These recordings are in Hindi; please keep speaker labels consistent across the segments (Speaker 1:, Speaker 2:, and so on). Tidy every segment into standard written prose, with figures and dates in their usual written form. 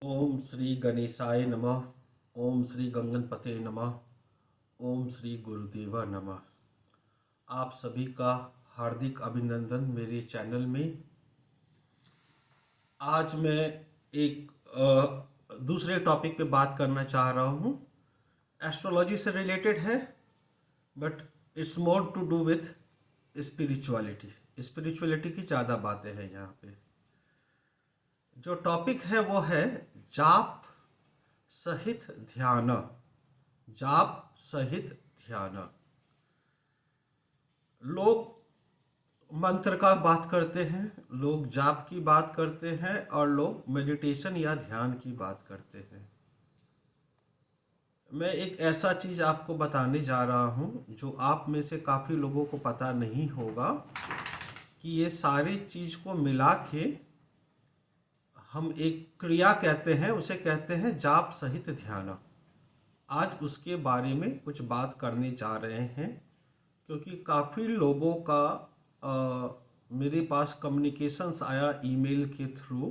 Speaker 1: ओम श्री गणेशाय नमः। ओम श्री गंगनपते नमः। ओम श्री गुरुदेवा नमः। आप सभी का हार्दिक अभिनंदन मेरे चैनल में। आज मैं एक दूसरे टॉपिक पे बात करना चाह रहा हूँ। एस्ट्रोलॉजी से रिलेटेड है, but it's more to do with spirituality. Spirituality की ज़्यादा बातें हैं यहाँ पे। जो टॉपिक है वो है जाप सहित ध्यान। जाप सहित ध्यान। लोग मंत्र का बात करते हैं, लोग जाप की बात करते हैं और लोग मेडिटेशन या ध्यान की बात करते हैं। मैं एक ऐसा चीज आपको बताने जा रहा हूं जो आप में से काफी लोगों को पता नहीं होगा कि ये सारी चीज को मिला के हम एक क्रिया कहते हैं, उसे कहते हैं जाप सहित ध्यान। आज उसके बारे में कुछ बात करने जा रहे हैं, क्योंकि काफ़ी लोगों का मेरे पास कम्युनिकेशंस आया ईमेल के थ्रू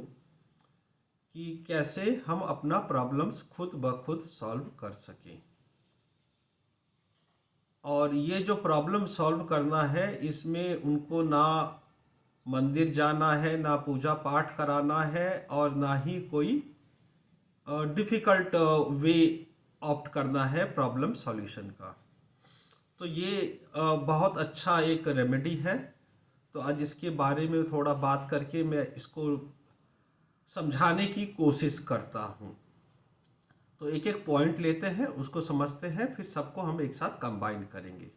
Speaker 1: कि कैसे हम अपना प्रॉब्लम्स खुद ब खुद सॉल्व कर सकें। और ये जो प्रॉब्लम सॉल्व करना है, इसमें उनको ना मंदिर जाना है, ना पूजा पाठ कराना है, और ना ही कोई डिफ़िकल्ट वे ऑप्ट करना है प्रॉब्लम सॉल्यूशन का। तो ये बहुत अच्छा एक रेमेडी है। तो आज इसके बारे में थोड़ा बात करके मैं इसको समझाने की कोशिश करता हूँ। तो एक एक पॉइंट लेते हैं, उसको समझते हैं, फिर सबको हम एक साथ कंबाइन करेंगे।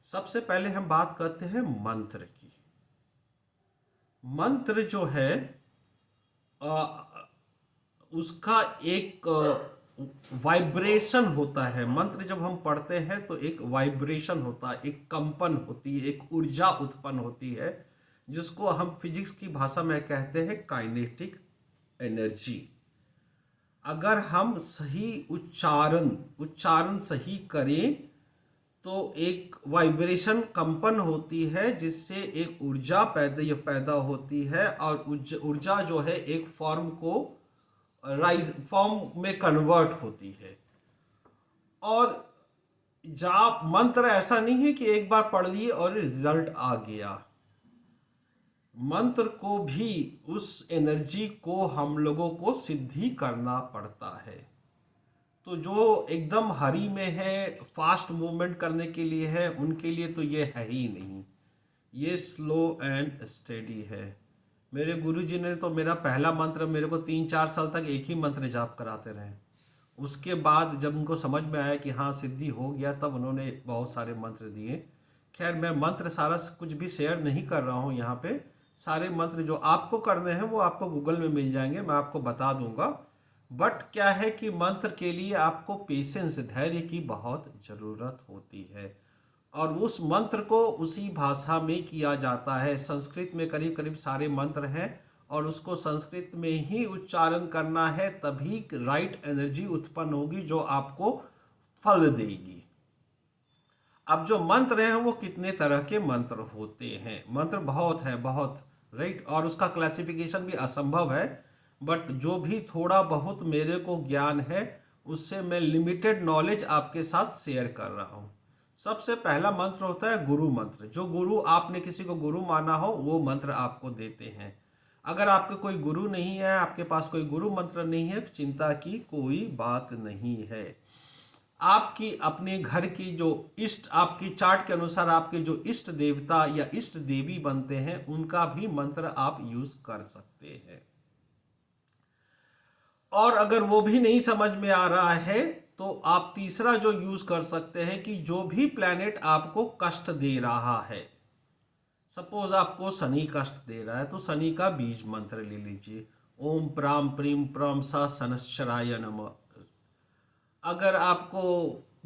Speaker 1: सबसे पहले हम बात करते हैं मंत्र की। मंत्र जो है उसका एक वाइब्रेशन होता है। मंत्र जब हम पढ़ते हैं तो एक वाइब्रेशन होता है, एक कंपन होती है, एक ऊर्जा उत्पन्न होती है, जिसको हम फिजिक्स की भाषा में कहते हैं काइनेटिक एनर्जी। अगर हम सही उच्चारण सही करें तो एक वाइब्रेशन कंपन होती है, जिससे एक ऊर्जा पैदा होती है, और ऊर्जा जो है एक फॉर्म को राइज फॉर्म में कन्वर्ट होती है। और जाप मंत्र ऐसा नहीं है कि एक बार पढ़ लिए और रिजल्ट आ गया। मंत्र को भी उस एनर्जी को हम लोगों को सिद्धि करना पड़ता है। तो जो एकदम हरी में है, फास्ट मूवमेंट करने के लिए है, उनके लिए तो ये है ही नहीं। ये स्लो एंड स्टेडी है। मेरे गुरुजी ने तो मेरा पहला मंत्र मेरे को 3-4 साल तक एक ही मंत्र जाप कराते रहे। उसके बाद जब उनको समझ में आया कि हाँ सिद्धि हो गया, तब उन्होंने बहुत सारे मंत्र दिए। खैर, मैं मंत्र सारा कुछ भी शेयर नहीं कर रहा हूँ यहाँ पे। सारे मंत्र जो आपको करने हैं वो आपको गूगल में मिल जाएंगे, मैं आपको बता दूंगा। बट क्या है कि मंत्र के लिए आपको पेशेंस, धैर्य की बहुत ज़रूरत होती है। और उस मंत्र को उसी भाषा में किया जाता है। संस्कृत में करीब करीब सारे मंत्र हैं, और उसको संस्कृत में ही उच्चारण करना है, तभी राइट एनर्जी उत्पन्न होगी जो आपको फल देगी। अब जो मंत्र हैं वो कितने तरह के मंत्र होते हैं? मंत्र बहुत है, बहुत, राइट। और उसका क्लासिफिकेशन भी असंभव है। बट जो भी थोड़ा बहुत मेरे को ज्ञान है, उससे मैं लिमिटेड नॉलेज आपके साथ शेयर कर रहा हूँ। सबसे पहला मंत्र होता है गुरु मंत्र। जो गुरु, आपने किसी को गुरु माना हो, वो मंत्र आपको देते हैं। अगर आपके कोई गुरु नहीं है, आपके पास कोई गुरु मंत्र नहीं है, चिंता की कोई बात नहीं है। आपकी अपने घर की जो इष्ट, आपकी चार्ट के अनुसार आपके जो इष्ट देवता या इष्ट देवी बनते हैं, उनका भी मंत्र आप यूज कर सकते हैं। और अगर वो भी नहीं समझ में आ रहा है, तो आप तीसरा जो यूज कर सकते हैं कि जो भी प्लैनेट आपको कष्ट दे रहा है, सपोज आपको शनि कष्ट दे रहा है, तो शनि का बीज मंत्र ले लीजिए। ओम प्राम प्रीम प्रम स शनश्चराय नमः। अगर आपको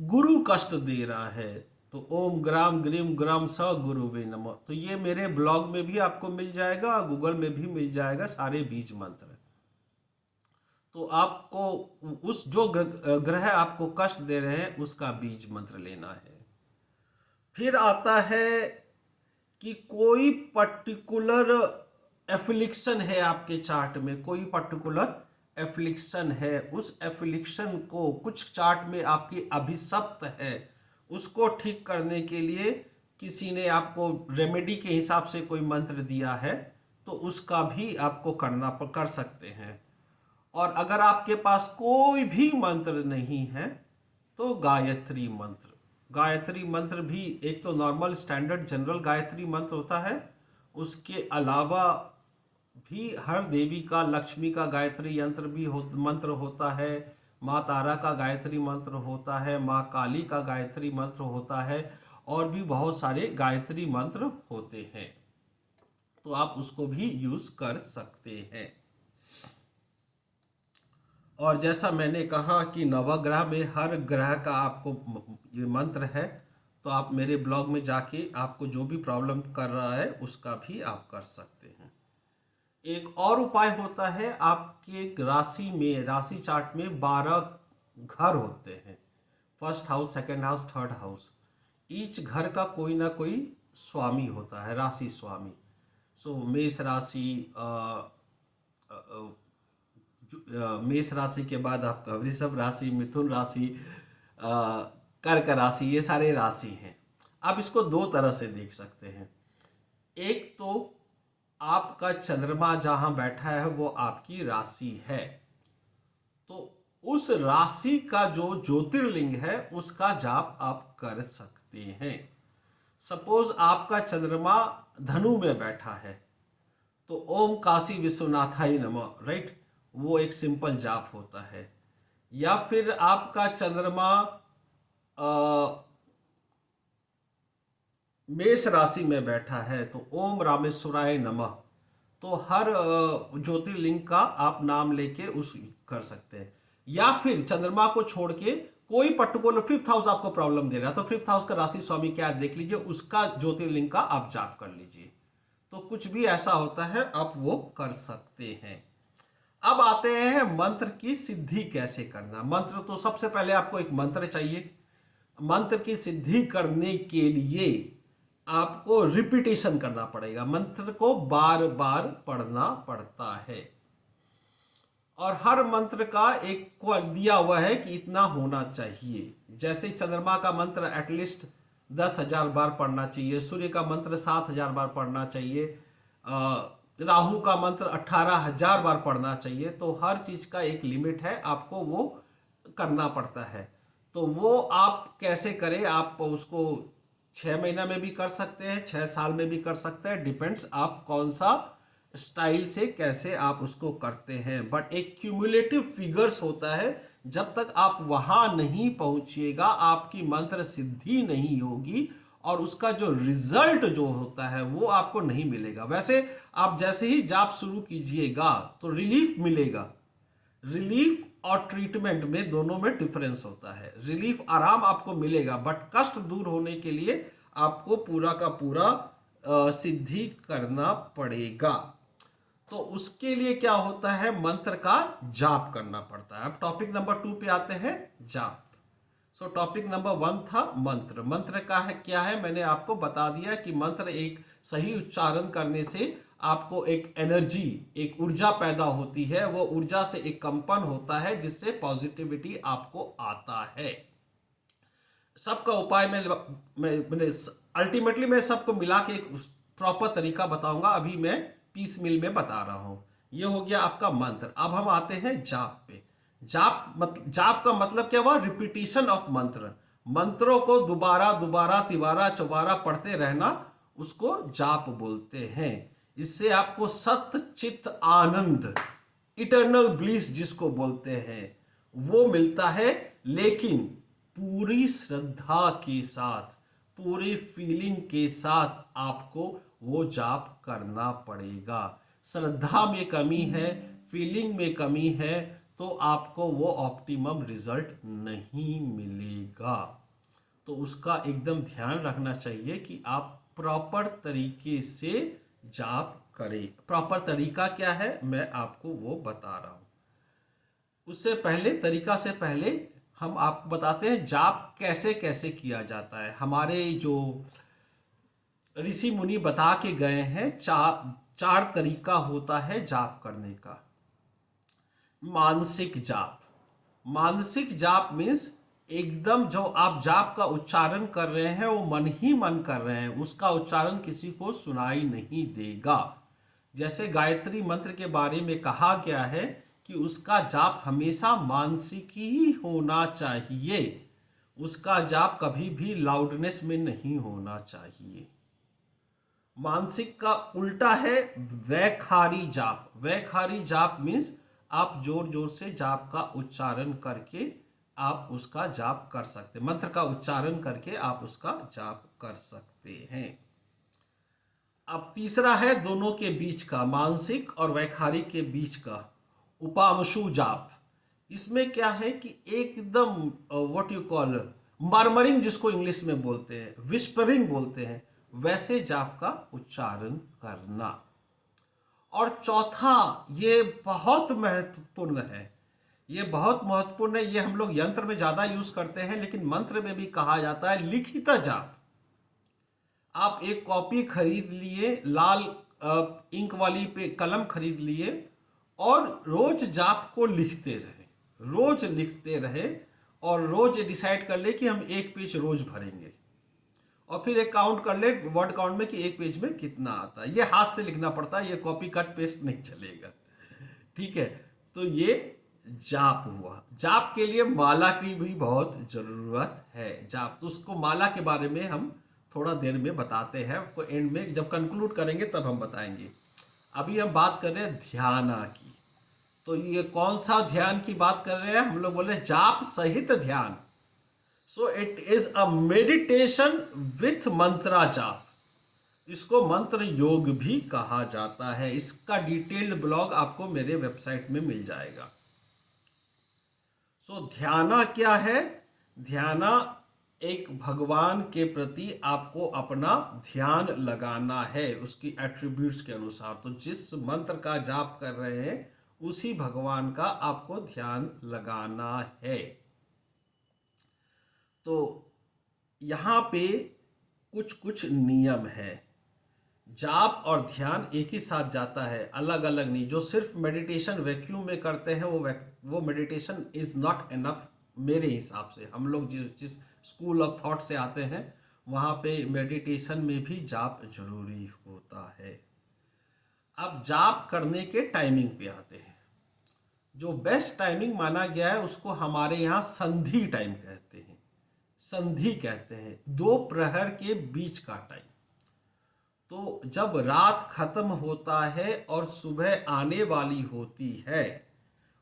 Speaker 1: गुरु कष्ट दे रहा है, तो ओम ग्राम ग्रीम ग्राम स गुरुवे नमः। तो ये मेरे ब्लॉग में भी आपको मिल जाएगा, गूगल में भी मिल जाएगा, सारे बीज मंत्र। तो आपको उस जो ग्रह आपको कष्ट दे रहे हैं उसका बीज मंत्र लेना है। फिर आता है कि कोई पर्टिकुलर एफिलिक्शन है आपके चार्ट में, कोई पर्टिकुलर एफ्लिक्शन है, उस एफ्लिक्शन को, कुछ चार्ट में आपकी अभिशप्त है, उसको ठीक करने के लिए किसी ने आपको रेमेडी के हिसाब से कोई मंत्र दिया है, तो उसका भी आपको कर सकते हैं। और अगर आपके पास कोई भी मंत्र नहीं है तो गायत्री मंत्र, गायत्री मंत्र भी एक तो नॉर्मल स्टैंडर्ड जनरल गायत्री मंत्र होता है, उसके अलावा भी हर देवी का, लक्ष्मी का गायत्री यंत्र भी मंत्र होता है, माँ तारा का गायत्री मंत्र होता है, माँ काली का गायत्री मंत्र होता है, और भी बहुत सारे गायत्री मंत्र होते हैं, तो आप उसको भी यूज कर सकते हैं। और जैसा मैंने कहा कि नवग्रह में हर ग्रह का आपको ये मंत्र है, तो आप मेरे ब्लॉग में जाके आपको जो भी प्रॉब्लम कर रहा है उसका भी आप कर सकते हैं। एक और उपाय होता है, आपके राशि में, राशि चार्ट में 12 घर होते हैं, first house, second house, third house. Each घर का कोई ना कोई स्वामी होता है, राशि स्वामी। सो मेष राशि, मेष राशि के बाद आपका वृषभ राशि, मिथुन राशि, कर्क राशि, ये सारे राशि हैं। आप इसको दो तरह से देख सकते हैं। एक तो आपका चंद्रमा जहां बैठा है वो आपकी राशि है, तो उस राशि का जो ज्योतिर्लिंग है उसका जाप आप कर सकते हैं। सपोज आपका चंद्रमा धनु में बैठा है, तो ओम काशी विश्वनाथाय नमः, राइट, वो एक सिंपल जाप होता है। या फिर आपका चंद्रमा मेष राशि में बैठा है, तो ओम रामेश्वराय नमः, तो हर ज्योतिर्लिंग का आप नाम लेके उस कर सकते हैं। या फिर चंद्रमा को छोड़ के कोई पर्टिकुलर फिफ्थ हाउस आपको प्रॉब्लम दे रहा है, तो फिफ्थ हाउस का राशि स्वामी क्या देख लीजिए, उसका ज्योतिर्लिंग का आप जाप कर लीजिए। तो कुछ भी ऐसा होता है आप वो कर सकते हैं। अब आते हैं मंत्र की सिद्धि कैसे करना। मंत्र तो सबसे पहले आपको एक मंत्र चाहिए। मंत्र की सिद्धि करने के लिए आपको रिपीटेशन करना पड़ेगा, मंत्र को बार बार पढ़ना पड़ता है। और हर मंत्र का एक को दिया हुआ है कि इतना होना चाहिए। जैसे चंद्रमा का मंत्र एटलीस्ट 10,000 बार पढ़ना चाहिए, सूर्य का मंत्र 7,000 बार पढ़ना चाहिए, राहु का मंत्र 18,000 बार पढ़ना चाहिए। तो हर चीज का एक लिमिट है, आपको वो करना पड़ता है। तो वो आप कैसे करें, आप उसको 6 महीना में भी कर सकते हैं, 6 साल में भी कर सकते हैं, डिपेंड्स आप कौन सा स्टाइल से कैसे आप उसको करते हैं। बट एक क्यूमुलेटिव फिगर्स होता है, जब तक आप वहां नहीं पहुंचिएगा आपकी मंत्र सिद्धि नहीं होगी, और उसका जो रिजल्ट जो होता है वो आपको नहीं मिलेगा। वैसे आप जैसे ही जाप शुरू कीजिएगा तो रिलीफ मिलेगा। रिलीफ और ट्रीटमेंट में दोनों में डिफरेंस होता है। रिलीफ, आराम आपको मिलेगा, बट कष्ट दूर होने के लिए आपको पूरा का पूरा सिद्धि करना पड़ेगा। तो उसके लिए क्या होता है, मंत्र का जाप करना पड़ता है। अब टॉपिक नंबर 2 पे आते हैं, जाप। सो टॉपिक नंबर 1 था मंत्र। मंत्र का है क्या है, मैंने आपको बता दिया कि मंत्र एक सही उच्चारण करने से आपको एक एनर्जी, एक ऊर्जा पैदा होती है। वो ऊर्जा से एक कंपन होता है जिससे पॉजिटिविटी आपको आता है। सबका उपाय मैंने अल्टीमेटली मैं सबको मिला के एक प्रॉपर तरीका बताऊंगा। अभी मैं पीस मिल में बता रहा हूं। ये हो गया आपका मंत्र। अब हम आते हैं जाप पे। जाप का मतलब क्या हुआ, रिपीटिशन ऑफ मंत्र। मंत्रों को दोबारा दोबारा तिबारा चौबारा पढ़ते रहना, उसको जाप बोलते हैं। इससे आपको सत्य चित्त आनंद, इटर्नल ब्लिस जिसको बोलते हैं, वो मिलता है। लेकिन पूरी श्रद्धा के साथ, पूरी फीलिंग के साथ आपको वो जाप करना पड़ेगा। श्रद्धा में कमी है, फीलिंग में कमी है, तो आपको वो ऑप्टिमम रिजल्ट नहीं मिलेगा। तो उसका एकदम ध्यान रखना चाहिए कि आप प्रॉपर तरीके से जाप करें। प्रॉपर तरीका क्या है मैं आपको वो बता रहा हूं। उससे पहले, तरीका से पहले हम आपको बताते हैं जाप कैसे कैसे किया जाता है। हमारे जो ऋषि मुनि बता के गए हैं, चार तरीका होता है जाप करने का। मानसिक जाप। मानसिक जाप मीन्स एकदम जो आप जाप का उच्चारण कर रहे हैं वो मन ही मन कर रहे हैं, उसका उच्चारण किसी को सुनाई नहीं देगा। जैसे गायत्री मंत्र के बारे में कहा गया है कि उसका जाप हमेशा मानसिक ही होना चाहिए, उसका जाप कभी भी लाउडनेस में नहीं होना चाहिए। मानसिक का उल्टा है वैखारी जाप। वैखारी जाप मीन्स आप जोर जोर से जाप का उच्चारण करके आप उसका जाप कर सकते, मंत्र का उच्चारण करके आप उसका जाप कर सकते हैं। अब तीसरा है दोनों के बीच का, मानसिक और वैखारिक के बीच का, उपांशु जाप। इसमें क्या है कि एकदम व्हाट यू कॉल मर्मरिंग, जिसको इंग्लिश में बोलते हैं, विस्परिंग बोलते हैं, वैसे जाप का उच्चारण करना। और चौथा, ये बहुत महत्वपूर्ण है, ये बहुत महत्वपूर्ण है, ये हम लोग यंत्र में ज्यादा यूज करते हैं लेकिन मंत्र में भी कहा जाता है, लिखित जाप। आप एक कॉपी खरीद लिए, लाल इंक वाली पे कलम खरीद लिए और रोज जाप को लिखते रहे, रोज लिखते रहे और रोज डिसाइड कर ले कि हम एक पेज रोज भरेंगे और फिर एक काउंट कर ले वर्ड काउंट में कि एक पेज में कितना आता है। ये हाथ से लिखना पड़ता है, ये कॉपी कट पेस्ट नहीं चलेगा, ठीक है। तो ये जाप हुआ। जाप के लिए माला की भी बहुत जरूरत है। जाप तो उसको माला के बारे में हम थोड़ा देर में बताते हैं, को एंड में जब कंक्लूड करेंगे तब हम बताएंगे। अभी हम बात कर रहे हैं ध्यान की। तो ये कौन सा ध्यान की बात कर रहे हैं हम लोग? बोले जाप सहित ध्यान। So it is a meditation with mantra jaap. इसको मंत्र योग भी कहा जाता है। इसका डिटेल्ड ब्लॉग आपको मेरे वेबसाइट में मिल जाएगा। सो ध्याना क्या है? ध्याना एक भगवान के प्रति आपको अपना ध्यान लगाना है उसकी एट्रीब्यूट्स के अनुसार। तो जिस मंत्र का जाप कर रहे हैं उसी भगवान का आपको ध्यान लगाना है। तो यहां पे कुछ कुछ नियम है। जाप और ध्यान एक ही साथ जाता है, अलग अलग नहीं। जो सिर्फ मेडिटेशन वैक्यूम में करते हैं वो मेडिटेशन इज नॉट इनफ मेरे हिसाब से। हम लोग जिस स्कूल ऑफ थॉट से आते हैं वहां पे मेडिटेशन में भी जाप जरूरी होता है। अब जाप करने के टाइमिंग पे आते हैं। जो बेस्ट टाइमिंग माना गया है उसको हमारे यहाँ संधि टाइम कहते हैं। संधि कहते हैं दो प्रहर के बीच का टाइम। तो जब रात खत्म होता है और सुबह आने वाली होती है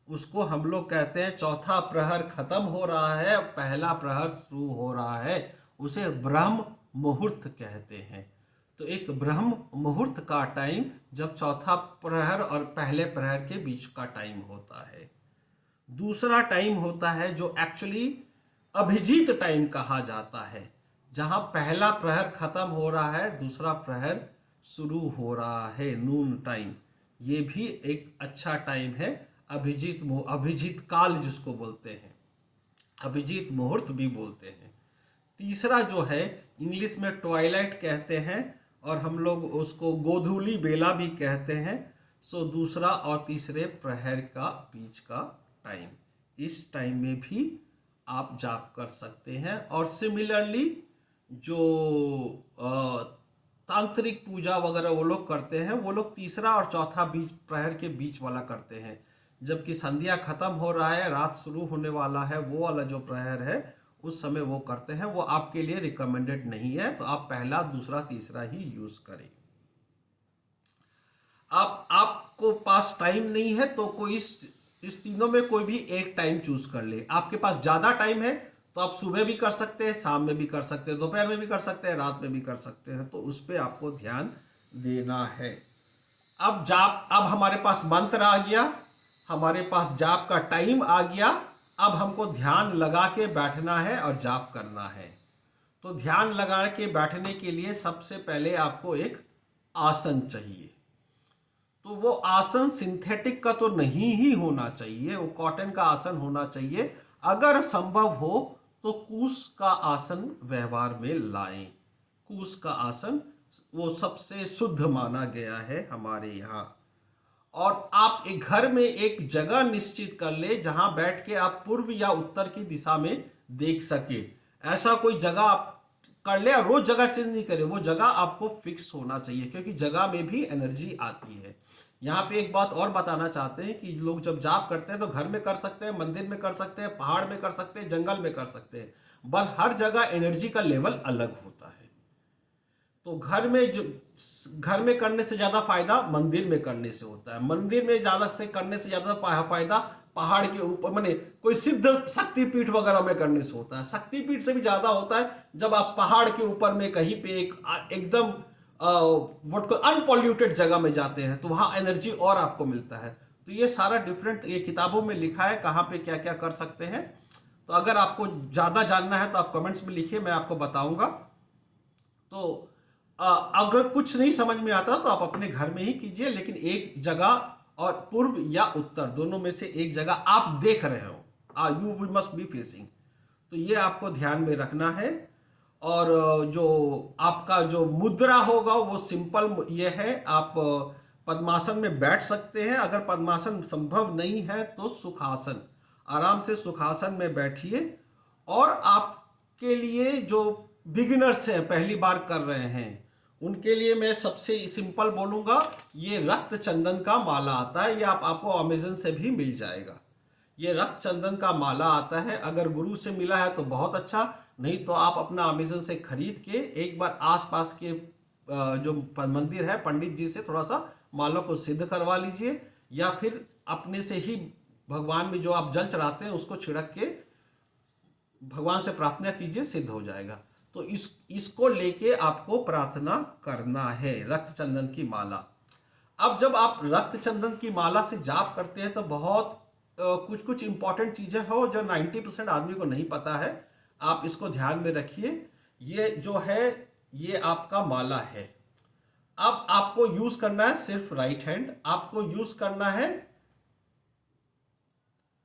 Speaker 1: उसको हम लोग कहते हैं चौथा प्रहर खत्म हो रहा है, पहला प्रहर शुरू हो रहा है, उसे ब्रह्म मुहूर्त कहते हैं। तो एक ब्रह्म मुहूर्त का टाइम जब चौथा प्रहर और पहले प्रहर के बीच का टाइम होता है। दूसरा टाइम होता है जो एक्चुअली अभिजीत टाइम कहा जाता है, जहां पहला प्रहर खत्म हो रहा है, दूसरा प्रहर शुरू हो रहा है, नून टाइम। ये भी एक अच्छा टाइम है। अभिजीत काल जिसको बोलते हैं, अभिजीत मुहूर्त भी बोलते हैं। तीसरा जो है इंग्लिश में ट्वाइलाइट कहते हैं और हम लोग उसको गोधूली बेला भी कहते हैं। सो दूसरा और तीसरे प्रहर का बीच का टाइम, इस टाइम में भी आप जाप कर सकते हैं। और सिमिलरली जो तांत्रिक पूजा वगैरह वो लोग करते हैं, वो लोग तीसरा और चौथा बीच प्रहर के बीच वाला करते हैं। जबकि संध्या खत्म हो रहा है, रात शुरू होने वाला है, वो वाला जो प्रहर है उस समय वो करते हैं। वो आपके लिए रिकमेंडेड नहीं है, तो आप पहला दूसरा तीसरा ही यूज करें। आपको पास टाइम नहीं है तो कोई इस तीनों में कोई भी एक टाइम चूज कर ले। आपके पास ज्यादा टाइम है तो आप सुबह भी कर सकते हैं, शाम में भी कर सकते हैं, दोपहर में भी कर सकते हैं, रात में भी कर सकते हैं। तो उस पर आपको ध्यान देना है। अब हमारे पास मंत्र आ गया, हमारे पास जाप का टाइम आ गया। अब हमको ध्यान लगा के बैठना है और जाप करना है। तो ध्यान लगा के बैठने के लिए सबसे पहले आपको एक आसन चाहिए। तो वो आसन सिंथेटिक का तो नहीं ही होना चाहिए, वो कॉटन का आसन होना चाहिए। अगर संभव हो तो कूस का आसन व्यवहार में लाएं। कूस का आसन वो सबसे शुद्ध माना गया है हमारे यहाँ। और आप एक घर में एक जगह निश्चित कर ले जहां बैठ के आप पूर्व या उत्तर की दिशा में देख सके। ऐसा कोई जगह आप कर ले, और रोज जगह चेंज नहीं करे, वो जगह आपको फिक्स होना चाहिए, क्योंकि जगह में भी एनर्जी आती है। यहाँ पे एक बात और बताना चाहते हैं कि लोग जब जाप करते हैं तो घर में कर सकते हैं, मंदिर में कर सकते हैं, पहाड़ में कर सकते हैं, जंगल में कर सकते हैं, पर हर जगह एनर्जी का लेवल अलग होता है। तो घर में करने से ज्यादा फायदा मंदिर में करने से होता है। मंदिर में ज्यादा से करने से ज्यादा फायदा पहाड़ के ऊपर, माने कोई सिद्ध शक्तिपीठ वगैरह में करने से होता है। शक्तिपीठ से भी ज्यादा होता है जब आप पहाड़ के ऊपर में कहीं पे एकदम व्हाट को अनपॉल्यूटेड जगह में जाते हैं, तो वहां एनर्जी और आपको मिलता है। तो ये सारा डिफरेंट ये किताबों में लिखा है कहाँ पे क्या क्या कर सकते हैं। तो अगर आपको ज्यादा जानना है तो आप कमेंट्स में लिखिए, मैं आपको बताऊंगा। तो अगर कुछ नहीं समझ में आता तो आप अपने घर में ही कीजिए, लेकिन एक जगह और पूर्व या उत्तर दोनों में से एक जगह आप देख रहे हो, यू मस्ट बी फेसिंग। तो ये आपको ध्यान में रखना है। और जो आपका जो मुद्रा होगा वो सिंपल ये है, आप पद्मासन में बैठ सकते हैं। अगर पद्मासन संभव नहीं है तो सुखासन, आराम से सुखासन में बैठिए। और आपके लिए जो बिगिनर्स हैं, पहली बार कर रहे हैं, उनके लिए मैं सबसे सिंपल बोलूंगा, ये रक्त चंदन का माला आता है। ये आपको अमेजन से भी मिल जाएगा। ये रक्त चंदन का माला आता है, अगर गुरु से मिला है तो बहुत अच्छा, नहीं तो आप अपना अमेजन से खरीद के एक बार आसपास के जो मंदिर है पंडित जी से थोड़ा सा माला को सिद्ध करवा लीजिए, या फिर अपने से ही भगवान में जो आप जल चढ़ाते हैं उसको छिड़क के भगवान से प्रार्थना कीजिए, सिद्ध हो जाएगा। तो इसको लेके आपको प्रार्थना करना है, रक्त चंदन की माला। अब जब आप रक्त चंदन की माला से जाप करते हैं तो बहुत कुछ कुछ इंपॉर्टेंट चीजें हो जो 90% आदमी को नहीं पता है। आप इसको ध्यान में रखिए। ये जो है ये आपका माला है। अब आपको यूज करना है सिर्फ राइट हैंड, आपको यूज करना है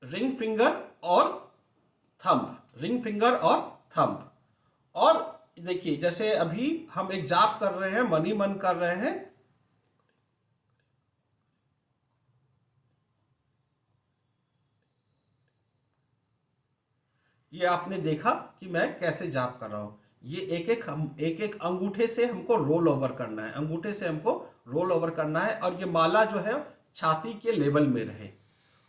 Speaker 1: रिंग फिंगर और थंब, रिंग फिंगर और थंब। और देखिए जैसे अभी हम एक जाप कर रहे हैं, मनी मन कर रहे हैं, ये आपने देखा कि मैं कैसे जाप कर रहा हूं। ये एक एक अंगूठे से हमको रोल ओवर करना है, अंगूठे से हमको रोल ओवर करना है। और ये माला जो है छाती के लेवल में रहे,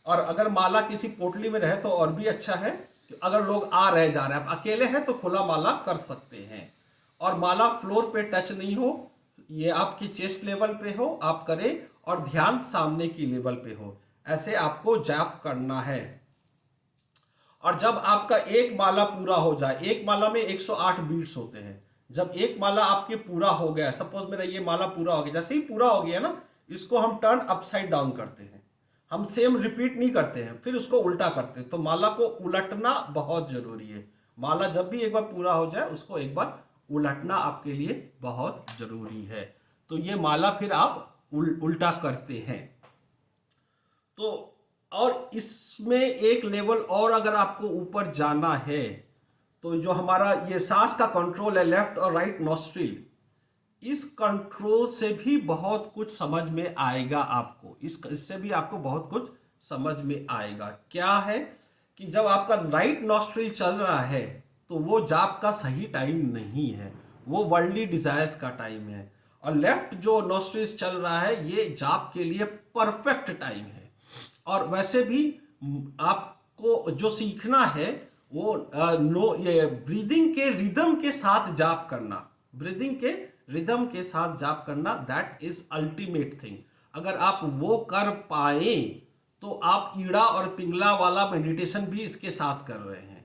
Speaker 1: और अगर माला किसी पोटली में रहे तो और भी अच्छा है। अगर लोग आ रहे जा रहे हैं, आप अकेले हैं तो खुला माला कर सकते हैं। और माला फ्लोर पे टच नहीं हो, ये आपकी चेस्ट लेवल पे हो आप करें, और ध्यान सामने की लेवल पे हो, ऐसे आपको जाप करना है। और जब आपका एक माला पूरा हो जाए, एक माला में 108 बीट्स होते हैं, जब एक माला आपके पूरा हो गया, सपोज मेरा ये माला पूरा हो गया, जैसे ही पूरा हो गया ना, इसको हम टर्न अपसाइड डाउन करते हैं, हम सेम रिपीट नहीं करते हैं, फिर उसको उल्टा करते हैं। तो माला को उलटना बहुत जरूरी है। माला जब भी एक बार पूरा हो जाए उसको एक बार उलटना आपके लिए बहुत जरूरी है। तो ये माला फिर आप उल्टा करते हैं। तो और इसमें एक लेवल और अगर आपको ऊपर जाना है, तो जो हमारा ये सांस का कंट्रोल है, लेफ्ट और राइट नॉस्ट्रिल, इस कंट्रोल से भी बहुत कुछ समझ में आएगा आपको। इससे भी आपको बहुत कुछ समझ में आएगा। क्या है कि जब आपका राइट नॉस्ट्रिल चल रहा है तो वो जाप का सही टाइम नहीं है, वो वर्ल्डली डिजायर्स का टाइम है। और लेफ्ट जो नॉस्ट्रिल्स चल रहा है ये जाप के लिए परफेक्ट टाइम है। और वैसे भी आपको जो सीखना है वो ये ब्रीदिंग के रिदम के साथ जाप करना, ब्रीदिंग के रिदम के साथ जाप करना, दैट इज अल्टीमेट थिंग। अगर आप वो कर पाए तो आप ईड़ा और पिंगला वाला मेडिटेशन भी इसके साथ कर रहे हैं।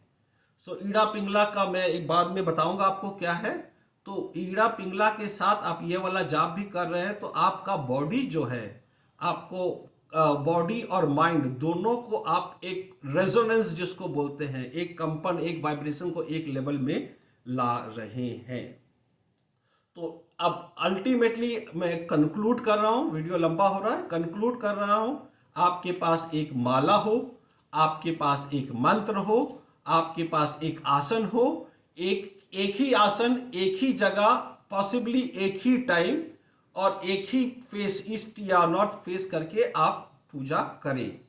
Speaker 1: सो ईड़ा पिंगला का मैं एक बाद में बताऊंगा आपको क्या है। तो ईड़ा पिंगला के साथ आप ये वाला जाप भी कर रहे हैं तो आपका बॉडी जो है, आपको बॉडी और माइंड दोनों को आप एक रेजोनेंस जिसको बोलते हैं, एक कंपन, एक वाइब्रेशन को एक लेवल में ला रहे हैं। तो अब अल्टीमेटली मैं कंक्लूड कर रहा हूं, वीडियो लंबा हो रहा है, कंक्लूड कर रहा हूं। आपके पास एक माला हो, आपके पास एक मंत्र हो, आपके पास एक आसन हो, एक ही आसन एक ही जगह, पॉसिबली एक ही टाइम, और एक ही फेस ईस्ट या नॉर्थ फेस करके आप पूजा करें।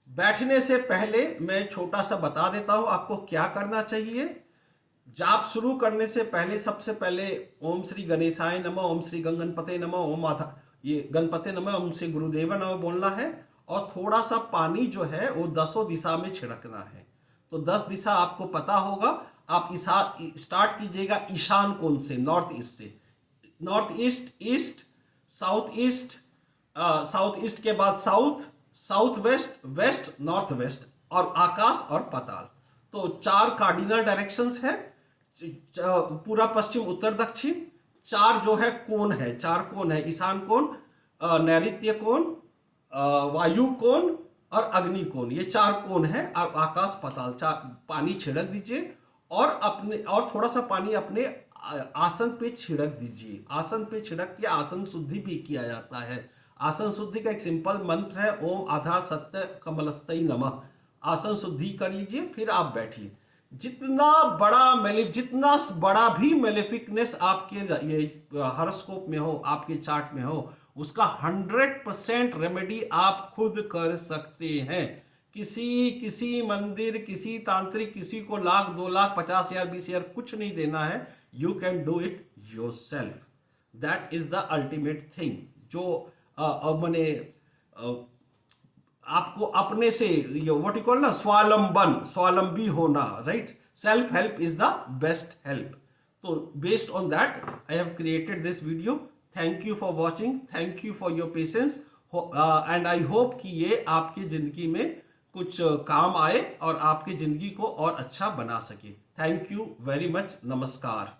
Speaker 1: बैठने से पहले मैं छोटा सा बता देता हूं आपको क्या करना चाहिए। जाप शुरू करने से पहले सबसे पहले ओम श्री गणेशाय नमः, ओम श्री गणपते नमः, ओम आधा ये गणपते नमः, ओम श्री गुरुदेव नमः बोलना है। और थोड़ा सा पानी जो है वो 10 दिशा में छिड़कना है। तो 10 दिशा आपको पता होगा। आप स्टार्ट कीजिएगा ईशान कोण से, नॉर्थ ईस्ट से। North east, east, south east, south east के बाद south, south west, west, north west और आकाश और पाताल। तो 4 कार्डिनल डायरेक्शंस है, पूरा पश्चिम उत्तर दक्षिण। 4 जो है कोण है, 4 कोण है, ईशान कोण, नैऋत्य कोण, वायु कोण और अग्नि कोण। ये 4 कोण है। और आकाश पाताल, 4 पानी छिड़क दीजिए और अपने और थोड़ा सा पानी अपने आसन पे छिड़क दीजिए। आसन पे छिड़क के आसन शुद्धि भी किया जाता है। आसन शुद्धि का एक सिंपल मंत्र है ओम आधार सत्य कमलस्तई नमः। आसन शुद्धि कर लीजिए, फिर आप बैठिए। जितना बड़ा भी मेलेफिकनेस आपके ये हॉरोस्कोप में हो, आपके चार्ट में हो, उसका 100% रेमेडी आप खुद कर सकते हैं। किसी मंदिर, किसी तांत्रिक, किसी को 1,00,000, 2,00,000, 50,000, 20,000 कुछ नहीं देना है। You can do it yourself. That is the ultimate thing. जो मैंने आपको अपने से व्हाट यू कॉल ना, स्वावलंबी होना, right. Self help is the best help. तो based on that I have created this video. Thank you for watching, thank you for your patience and I hope कि ये आपकी जिंदगी में कुछ काम आए और आपकी जिंदगी को और अच्छा बना सके। Thank you very much. नमस्कार।